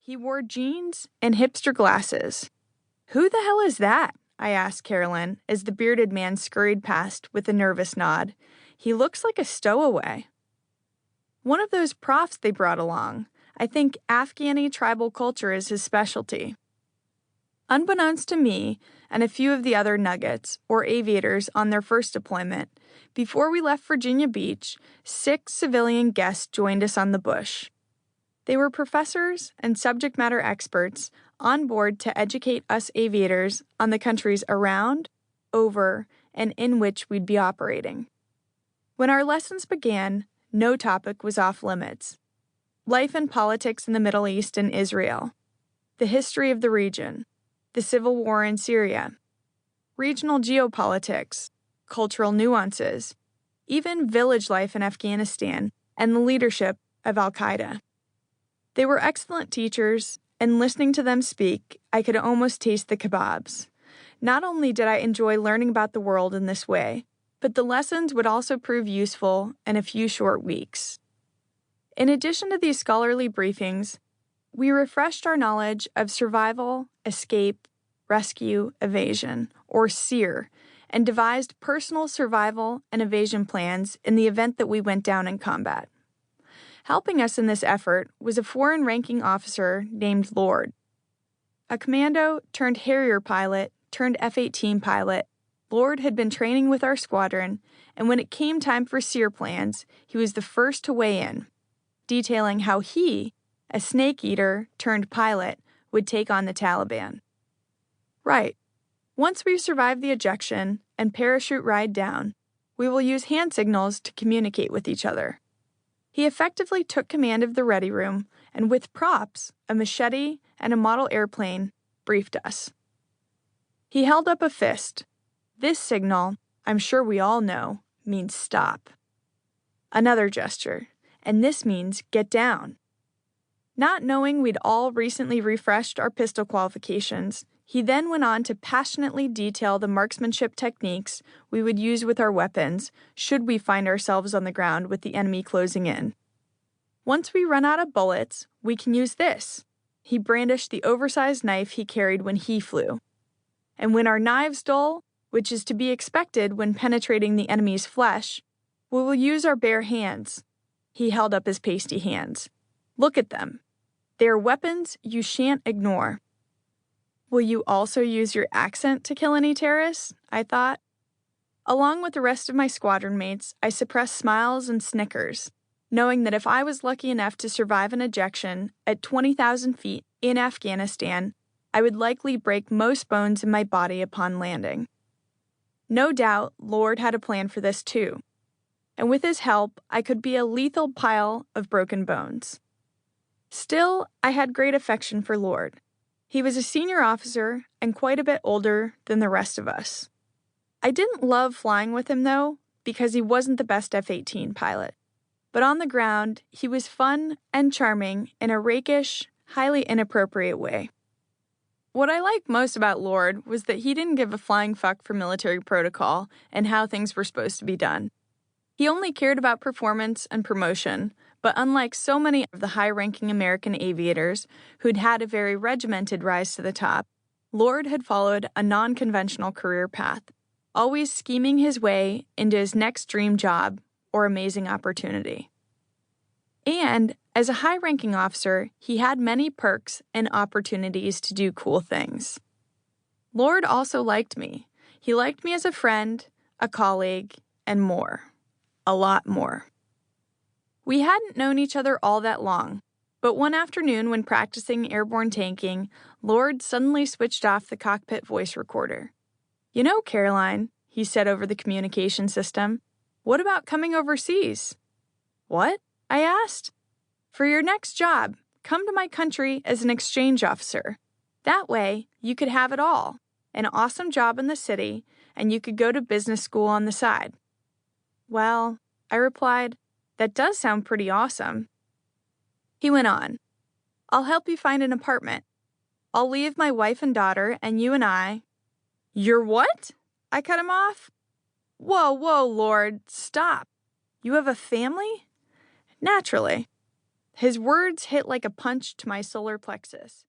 He wore jeans and hipster glasses. "Who the hell is that?" I asked Carolyn as the bearded man scurried past with a nervous nod. "He looks like a stowaway." "One of those profs they brought along. I think Afghani tribal culture is his specialty." Unbeknownst to me and a few of the other nuggets, or aviators, on their first deployment, before we left Virginia Beach, 6 civilian guests joined us on the bush. They were professors and subject matter experts on board to educate us aviators on the countries around, over, and in which we'd be operating. When our lessons began, no topic was off limits. Life and politics in the Middle East and Israel, the history of the region, the civil war in Syria, regional geopolitics, cultural nuances, even village life in Afghanistan and the leadership of Al-Qaeda. They were excellent teachers, and listening to them speak, I could almost taste the kebabs. Not only did I enjoy learning about the world in this way, but the lessons would also prove useful in a few short weeks. In addition to these scholarly briefings, we refreshed our knowledge of survival, escape, rescue, evasion, or SEER, and devised personal survival and evasion plans in the event that we went down in combat. Helping us in this effort was a foreign-ranking officer named Lord. A commando turned Harrier pilot turned F-18 pilot, Lord had been training with our squadron, and when it came time for SEER plans, he was the first to weigh in, detailing how he, a snake eater turned pilot, would take on the Taliban. Right. Once we survive the ejection and parachute ride down, we will use hand signals to communicate with each other. He effectively took command of the ready room and with props, a machete and a model airplane, briefed us. He held up a fist. This signal, I'm sure we all know, means stop. Another gesture, and this means get down. Not knowing we'd all recently refreshed our pistol qualifications, he then went on to passionately detail the marksmanship techniques we would use with our weapons should we find ourselves on the ground with the enemy closing in. Once we run out of bullets, we can use this. He brandished the oversized knife he carried when he flew. And when our knives dull, which is to be expected when penetrating the enemy's flesh, we will use our bare hands. He held up his pasty hands. Look at them. They are weapons you shan't ignore. Will you also use your accent to kill any terrorists? I thought. Along with the rest of my squadron mates, I suppressed smiles and snickers, knowing that if I was lucky enough to survive an ejection at 20,000 feet in Afghanistan, I would likely break most bones in my body upon landing. No doubt, Lord had a plan for this too, and with his help, I could be a lethal pile of broken bones. Still, I had great affection for Lord. He was a senior officer and quite a bit older than the rest of us. I didn't love flying with him, though, because he wasn't the best F-18 pilot. But on the ground, he was fun and charming in a rakish, highly inappropriate way. What I liked most about Lord was that he didn't give a flying fuck for military protocol and how things were supposed to be done. He only cared about performance and promotion, but unlike so many of the high-ranking American aviators who'd had a very regimented rise to the top, Lord had followed a non-conventional career path, always scheming his way into his next dream job or amazing opportunity. And as a high-ranking officer, he had many perks and opportunities to do cool things. Lord also liked me. He liked me as a friend, a colleague, and more. A lot more. We hadn't known each other all that long, but one afternoon when practicing airborne tanking, Lord suddenly switched off the cockpit voice recorder. "You know, Caroline," he said over the communication system, "what about coming overseas?" "What?" I asked. "For your next job, come to my country as an exchange officer. That way, you could have it all, an awesome job in the city, and you could go to business school on the side." "Well," I replied, "that does sound pretty awesome." He went on, "I'll help you find an apartment. I'll leave my wife and daughter, and you and I—" "You're what?" I cut him off. Whoa, Lord, stop. You have a family?" "Naturally." His words hit like a punch to my solar plexus.